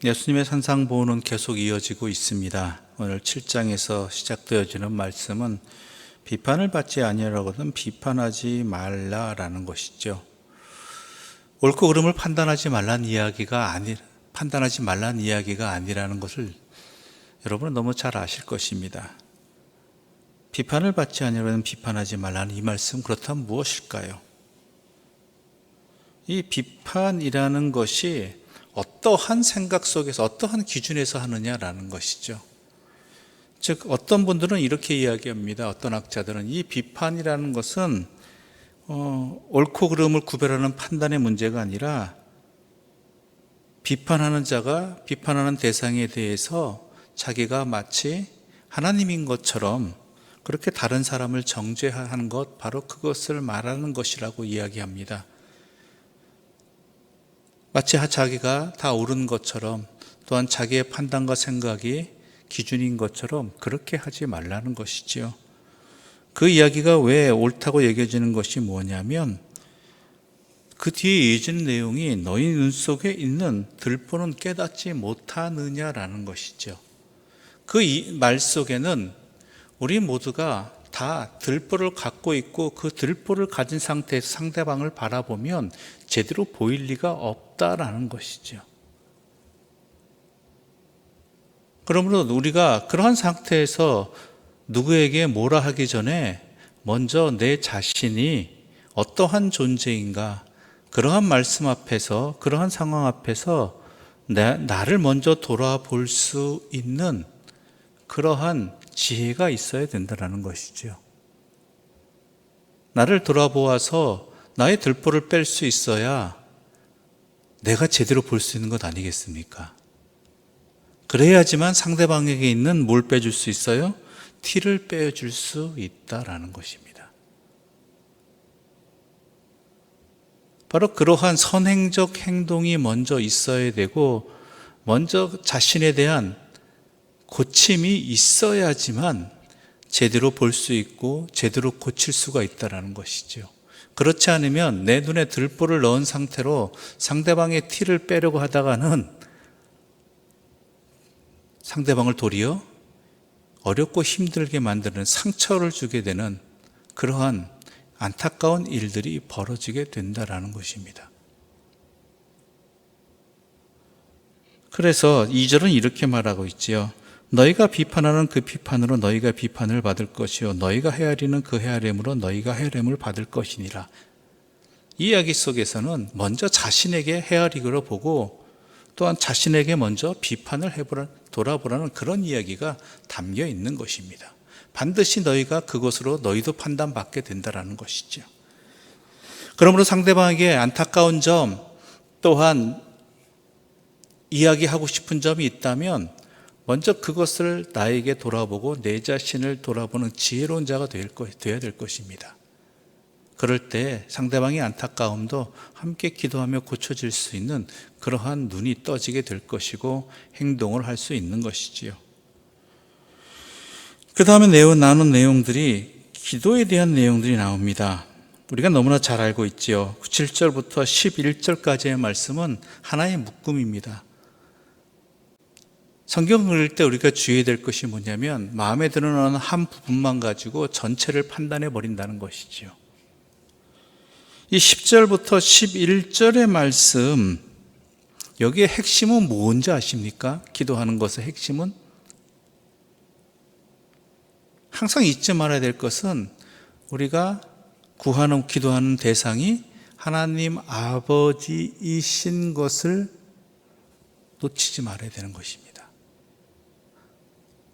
예수님의 산상보훈은 계속 이어지고 있습니다. 오늘 7장에서 시작되어지는 말씀은 비판을 받지 아니하려거든 비판하지 말라라는 것이죠. 옳고 그름을 판단하지 말라는 이야기가 아니라는 것을 여러분은 너무 잘 아실 것입니다. 비판을 받지 아니하려거든 비판하지 말라는 이 말씀, 그렇다면 무엇일까요? 이 비판이라는 것이 어떠한 생각 속에서 어떠한 기준에서 하느냐라는 것이죠. 즉 어떤 분들은 이렇게 이야기합니다. 어떤 학자들은 이 비판이라는 것은 옳고 그름을 구별하는 판단의 문제가 아니라 비판하는 자가 비판하는 대상에 대해서 자기가 마치 하나님인 것처럼 그렇게 다른 사람을 정죄하는 것, 바로 그것을 말하는 것이라고 이야기합니다. 마치 자기가 다 옳은 것처럼, 또한 자기의 판단과 생각이 기준인 것처럼 그렇게 하지 말라는 것이지요. 그 이야기가 왜 옳다고 여겨지는 것이 뭐냐면 그 뒤에 이어지는 내용이 너희 눈 속에 있는 들보는 깨닫지 못하느냐라는 것이죠. 그 말 속에는 우리 모두가 다 들보를 갖고 있고 그 들보를 가진 상태에서 상대방을 바라보면 제대로 보일 리가 없다라는 것이죠. 그러므로 우리가 그러한 상태에서 누구에게 뭐라 하기 전에 먼저 내 자신이 어떠한 존재인가, 그러한 말씀 앞에서, 그러한 상황 앞에서 나를 먼저 돌아볼 수 있는 그러한 지혜가 있어야 된다는 것이죠. 나를 돌아보아서 나의 들보를 뺄 수 있어야 내가 제대로 볼 수 있는 것 아니겠습니까? 그래야지만 상대방에게 있는 뭘 빼줄 수 있어요? 티를 빼줄 수 있다라는 것입니다. 바로 그러한 선행적 행동이 먼저 있어야 되고, 먼저 자신에 대한 고침이 있어야지만 제대로 볼 수 있고 제대로 고칠 수가 있다는 것이죠. 그렇지 않으면 내 눈에 들보를 넣은 상태로 상대방의 티를 빼려고 하다가는 상대방을 도리어 어렵고 힘들게 만드는, 상처를 주게 되는 그러한 안타까운 일들이 벌어지게 된다는 것입니다. 그래서 2절은 이렇게 말하고 있지요. 너희가 비판하는 그 비판으로 너희가 비판을 받을 것이요 너희가 헤아리는 그 헤아림으로 너희가 헤아림을 받을 것이니라. 이 이야기 속에서는 먼저 자신에게 헤아리기로 보고 또한 자신에게 먼저 비판을 돌아보라는 그런 이야기가 담겨 있는 것입니다. 반드시 너희가 그것으로 너희도 판단받게 된다는 것이죠. 그러므로 상대방에게 안타까운 점, 또한 이야기하고 싶은 점이 있다면 먼저 그것을 나에게 돌아보고 내 자신을 돌아보는 지혜로운 자가 되어야 될 것입니다. 그럴 때 상대방의 안타까움도 함께 기도하며 고쳐질 수 있는 그러한 눈이 떠지게 될 것이고 행동을 할 수 있는 것이지요. 그 다음에 나눈 내용들이 기도에 대한 내용들이 나옵니다. 우리가 너무나 잘 알고 있지요. 7절부터 11절까지의 말씀은 하나의 묶음입니다. 성경을 읽을 때 우리가 주의해야 될 것이 뭐냐면 마음에 드는 한 부분만 가지고 전체를 판단해 버린다는 것이지요. 이 10절부터 11절의 말씀, 여기에 핵심은 뭔지 아십니까? 기도하는 것의 핵심은? 항상 잊지 말아야 될 것은 우리가 기도하는 대상이 하나님 아버지이신 것을 놓치지 말아야 되는 것입니다.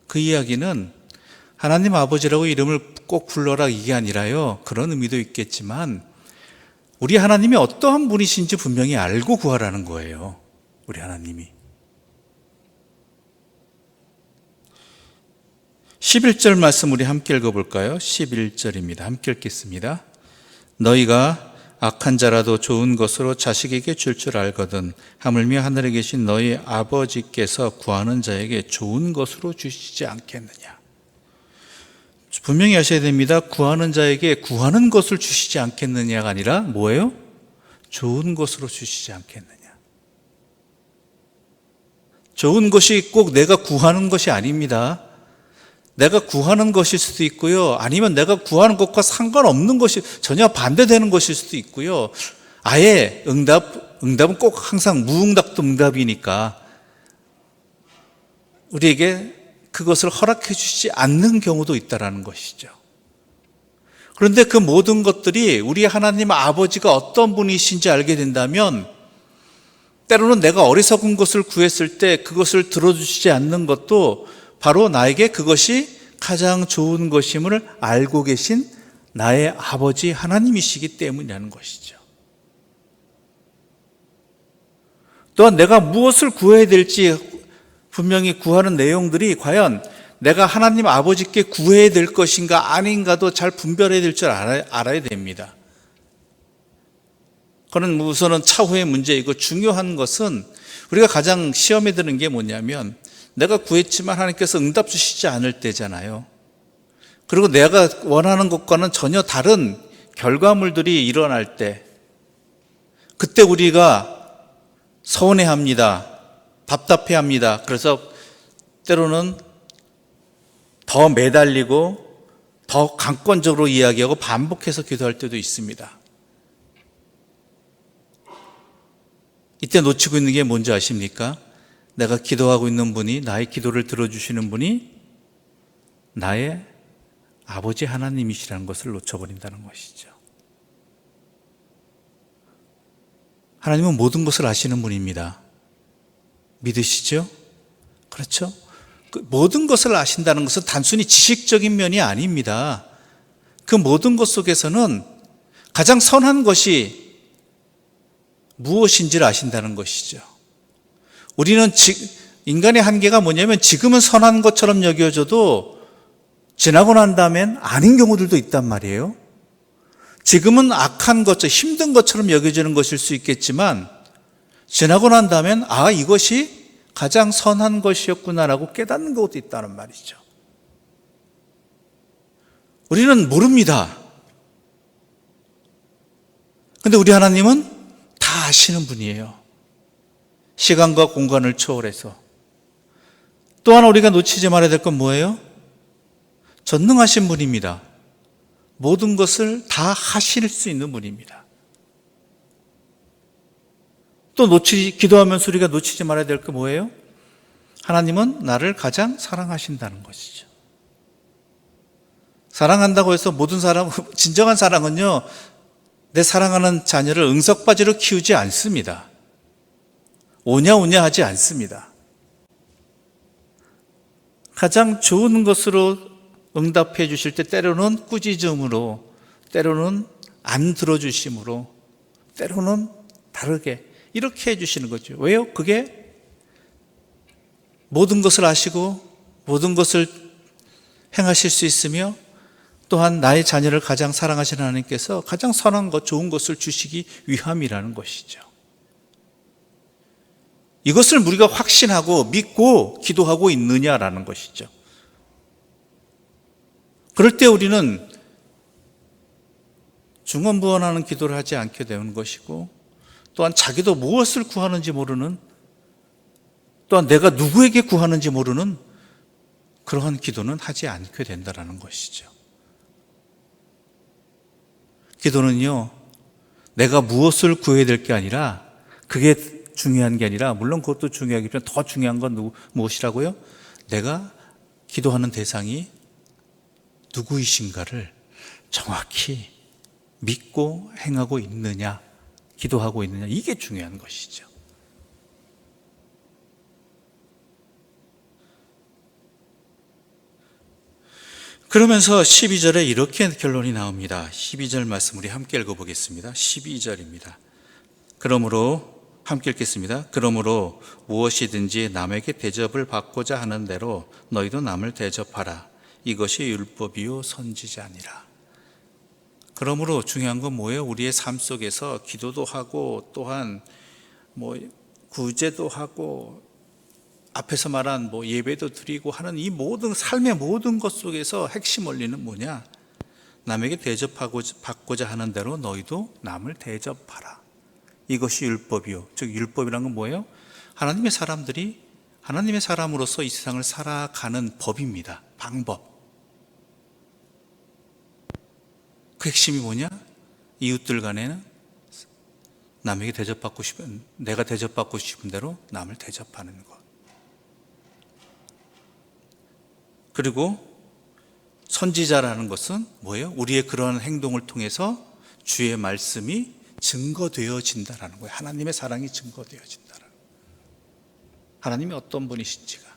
그 이야기는 하나님 아버지라고 이름을 꼭 불러라 이게 아니라요, 그런 의미도 있겠지만 우리 하나님이 어떠한 분이신지 분명히 알고 구하라는 거예요. 우리 하나님이. 11절 말씀 우리 함께 읽어볼까요? 11절입니다. 함께 읽겠습니다. 너희가 악한 자라도 좋은 것으로 자식에게 줄 알거든 하물며 하늘에 계신 너희 아버지께서 구하는 자에게 좋은 것으로 주시지 않겠느냐. 분명히 하셔야 됩니다. 구하는 자에게 구하는 것을 주시지 않겠느냐가 아니라 뭐예요? 좋은 것으로 주시지 않겠느냐. 좋은 것이 꼭 내가 구하는 것이 아닙니다. 내가 구하는 것일 수도 있고요. 아니면 내가 구하는 것과 상관없는 것이 전혀 반대되는 것일 수도 있고요. 아예 응답은 꼭 항상 무응답도 응답이니까 우리에게 그것을 허락해 주시지 않는 경우도 있다는 것이죠. 그런데 그 모든 것들이 우리 하나님 아버지가 어떤 분이신지 알게 된다면 때로는 내가 어리석은 것을 구했을 때 그것을 들어주시지 않는 것도 바로 나에게 그것이 가장 좋은 것임을 알고 계신 나의 아버지 하나님이시기 때문이라는 것이죠. 또한 내가 무엇을 구해야 될지 분명히 구하는 내용들이 과연 내가 하나님 아버지께 구해야 될 것인가 아닌가도 잘 분별해야 될 줄 알아야 됩니다. 그건 우선은 차후의 문제이고 중요한 것은 우리가 가장 시험에 드는 게 뭐냐면 내가 구했지만 하나님께서 응답 주시지 않을 때잖아요. 그리고 내가 원하는 것과는 전혀 다른 결과물들이 일어날 때 그때 우리가 서운해합니다. 답답해합니다. 그래서 때로는 더 매달리고 더 강권적으로 이야기하고 반복해서 기도할 때도 있습니다. 이때 놓치고 있는 게 뭔지 아십니까? 내가 기도하고 있는 분이, 나의 기도를 들어주시는 분이 나의 아버지 하나님이시라는 것을 놓쳐버린다는 것이죠. 하나님은 모든 것을 아시는 분입니다. 믿으시죠? 그렇죠? 그 모든 것을 아신다는 것은 단순히 지식적인 면이 아닙니다. 그 모든 것 속에서는 가장 선한 것이 무엇인지를 아신다는 것이죠. 우리는 인간의 한계가 뭐냐면 지금은 선한 것처럼 여겨져도 지나고 난 다음엔 아닌 경우들도 있단 말이에요. 지금은 악한 것처럼 힘든 것처럼 여겨지는 것일 수 있겠지만 지나고 난 다음엔 이것이 가장 선한 것이었구나라고 깨닫는 것도 있다는 말이죠. 우리는 모릅니다. 그런데 우리 하나님은 다 아시는 분이에요. 시간과 공간을 초월해서. 또 하나 우리가 놓치지 말아야 될 건 뭐예요? 전능하신 분입니다. 모든 것을 다 하실 수 있는 분입니다. 또 기도하면서 우리가 놓치지 말아야 될 게 뭐예요? 하나님은 나를 가장 사랑하신다는 것이죠. 사랑한다고 해서 진정한 사랑은요, 내 사랑하는 자녀를 응석바지로 키우지 않습니다. 오냐오냐 하지 않습니다. 가장 좋은 것으로 응답해 주실 때 때로는 꾸짖음으로, 때로는 안 들어주심으로, 때로는 다르게 이렇게 해주시는 거죠. 왜요? 그게 모든 것을 아시고 모든 것을 행하실 수 있으며 또한 나의 자녀를 가장 사랑하시는 하나님께서 가장 선한 것, 좋은 것을 주시기 위함이라는 것이죠. 이것을 우리가 확신하고 믿고 기도하고 있느냐라는 것이죠. 그럴 때 우리는 중언부언하는 기도를 하지 않게 되는 것이고 또한 자기도 무엇을 구하는지 모르는 또한 내가 누구에게 구하는지 모르는 그러한 기도는 하지 않게 된다는 것이죠. 기도는요, 내가 무엇을 구해야 될 게 아니라 그게 중요한 게 아니라 물론 그것도 중요하겠지만 더 중요한 건 무엇이라고요? 내가 기도하는 대상이 누구이신가를 정확히 믿고 행하고 있느냐, 기도하고 있느냐, 이게 중요한 것이죠. 그러면서 12절에 이렇게 결론이 나옵니다. 12절 말씀 우리 함께 읽어보겠습니다. 12절입니다. 그러므로 함께 읽겠습니다. 그러므로 무엇이든지 남에게 대접을 받고자 하는 대로 너희도 남을 대접하라. 이것이 율법이요 선지자니라. 그러므로 중요한 건 뭐예요? 우리의 삶 속에서 기도도 하고 또한 구제도 하고 앞에서 말한 예배도 드리고 하는 이 모든 삶의 모든 것 속에서 핵심 원리는 뭐냐? 남에게 받고자 하는 대로 너희도 남을 대접하라. 이것이 율법이요. 즉 율법이란 건 뭐예요? 하나님의 사람들이 하나님의 사람으로서 이 세상을 살아가는 법입니다. 방법. 그 핵심이 뭐냐? 이웃들 간에는 남에게 대접받고 싶은, 내가 대접받고 싶은 대로 남을 대접하는 것. 그리고 선지자라는 것은 뭐예요? 우리의 그런 행동을 통해서 주의 말씀이 증거되어진다라는 거예요. 하나님의 사랑이 증거되어진다라는 거예요. 하나님이 어떤 분이신지가.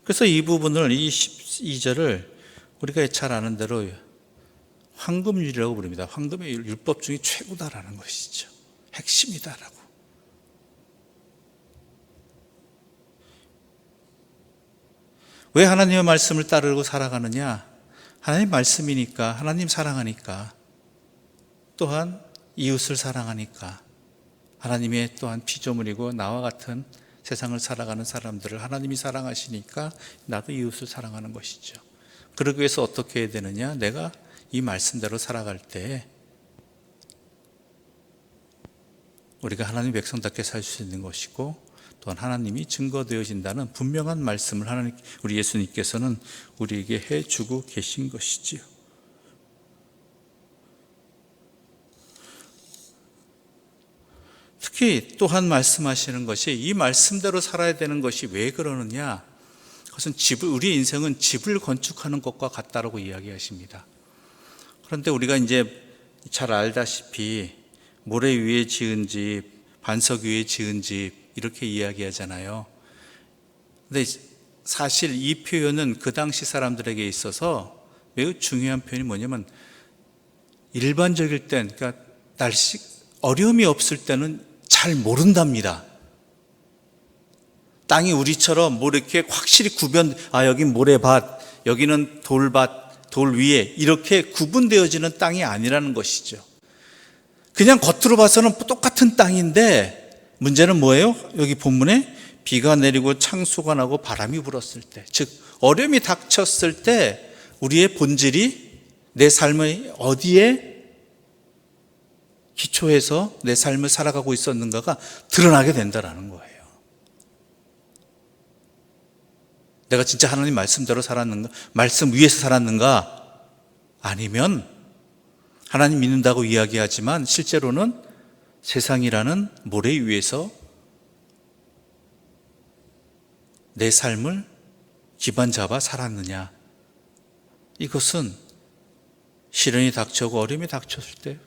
그래서 이 부분을, 이 12절을 우리가 잘 아는 대로 황금률이라고 부릅니다. 황금의 율법 중에 최고다라는 것이죠. 핵심이다라고. 왜 하나님의 말씀을 따르고 살아가느냐? 하나님 말씀이니까, 하나님 사랑하니까, 또한 이웃을 사랑하니까, 하나님의 또한 피조물이고 나와 같은 세상을 살아가는 사람들을 하나님이 사랑하시니까 나도 이웃을 사랑하는 것이죠. 그러기 위해서 어떻게 해야 되느냐? 내가 이 말씀대로 살아갈 때 우리가 하나님 백성답게 살 수 있는 것이고, 또한 하나님이 증거되어진다는 분명한 말씀을 우리 예수님께서는 우리에게 해주고 계신 것이지요. 특히 또한 말씀하시는 것이, 이 말씀대로 살아야 되는 것이 왜 그러느냐? 그것은 우리 인생은 집을 건축하는 것과 같다라고 이야기하십니다. 그런데 우리가 이제 잘 알다시피 모래 위에 지은 집, 반석 위에 지은 집 이렇게 이야기하잖아요. 근데 사실 이 표현은 그 당시 사람들에게 있어서 매우 중요한 표현이 뭐냐면, 일반적일 땐, 그러니까 어려움이 없을 때는 잘 모른답니다. 땅이 우리처럼 뭐 이렇게 확실히 여긴 모래밭, 여기는 돌밭, 돌 위에 이렇게 구분되어지는 땅이 아니라는 것이죠. 그냥 겉으로 봐서는 똑같은 땅인데, 문제는 뭐예요? 여기 본문에 비가 내리고 창수가 나고 바람이 불었을 때, 즉 어려움이 닥쳤을 때 우리의 본질이 내 삶의 어디에 기초해서 내 삶을 살아가고 있었는가가 드러나게 된다는 거예요. 내가 진짜 하나님 말씀대로 살았는가, 말씀 위에서 살았는가, 아니면 하나님 믿는다고 이야기하지만 실제로는 세상이라는 모래 위에서 내 삶을 기반 잡아 살았느냐. 이것은 시련이 닥쳐오고 어려움이 닥쳤을 때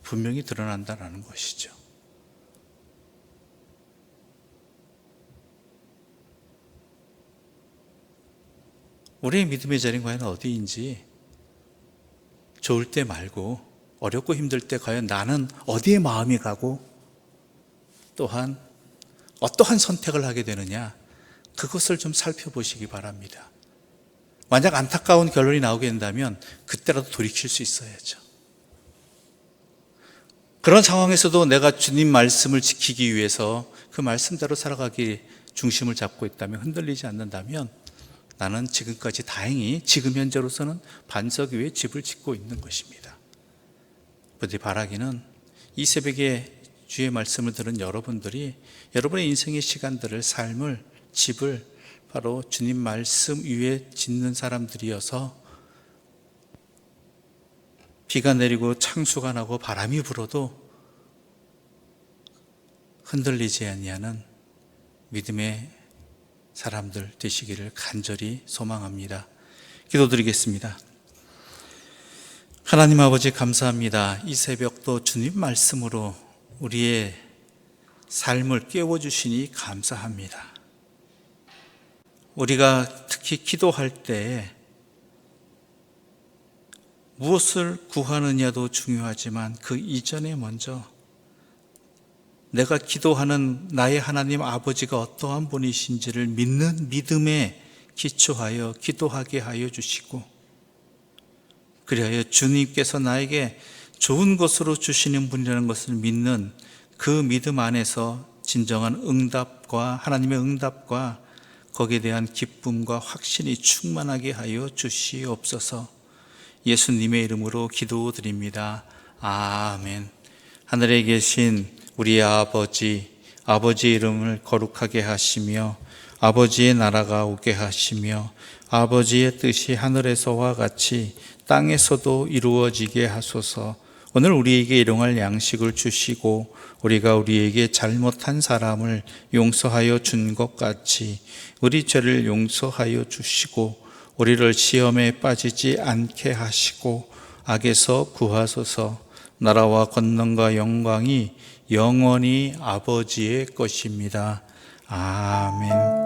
분명히 드러난다는 것이죠. 우리의 믿음의 자리는 과연 어디인지, 좋을 때 말고 어렵고 힘들 때 과연 나는 어디에 마음이 가고 또한 어떠한 선택을 하게 되느냐, 그것을 좀 살펴보시기 바랍니다. 만약 안타까운 결론이 나오게 된다면 그때라도 돌이킬 수 있어야죠. 그런 상황에서도 내가 주님 말씀을 지키기 위해서 그 말씀대로 살아가기 중심을 잡고 있다면, 흔들리지 않는다면, 나는 지금까지 다행히 지금 현재로서는 반석 위에 집을 짓고 있는 것입니다. 부디 바라기는 이 새벽에 주의 말씀을 들은 여러분들이 여러분의 인생의 시간들을, 삶을, 집을 바로 주님 말씀 위에 짓는 사람들이어서 비가 내리고 창수가 나고 바람이 불어도 흔들리지 아니하는 믿음의 사람들 되시기를 간절히 소망합니다. 기도드리겠습니다. 하나님 아버지, 감사합니다. 이 새벽도 주님 말씀으로 우리의 삶을 깨워주시니 감사합니다. 우리가 특히 기도할 때 무엇을 구하느냐도 중요하지만 그 이전에 먼저 내가 기도하는 나의 하나님 아버지가 어떠한 분이신지를 믿는 믿음에 기초하여 기도하게 하여 주시고, 그리하여 주님께서 나에게 좋은 것으로 주시는 분이라는 것을 믿는 그 믿음 안에서 진정한 응답과 하나님의 응답과 거기에 대한 기쁨과 확신이 충만하게 하여 주시옵소서. 예수님의 이름으로 기도드립니다. 아멘. 하늘에 계신 우리 아버지 이름을 거룩하게 하시며 아버지의 나라가 오게 하시며 아버지의 뜻이 하늘에서와 같이 땅에서도 이루어지게 하소서. 오늘 우리에게 일용할 양식을 주시고 우리가 우리에게 잘못한 사람을 용서하여 준 것 같이 우리 죄를 용서하여 주시고 우리를 시험에 빠지지 않게 하시고 악에서 구하소서. 나라와 권능과 영광이 영원히 아버지의 것입니다. 아멘.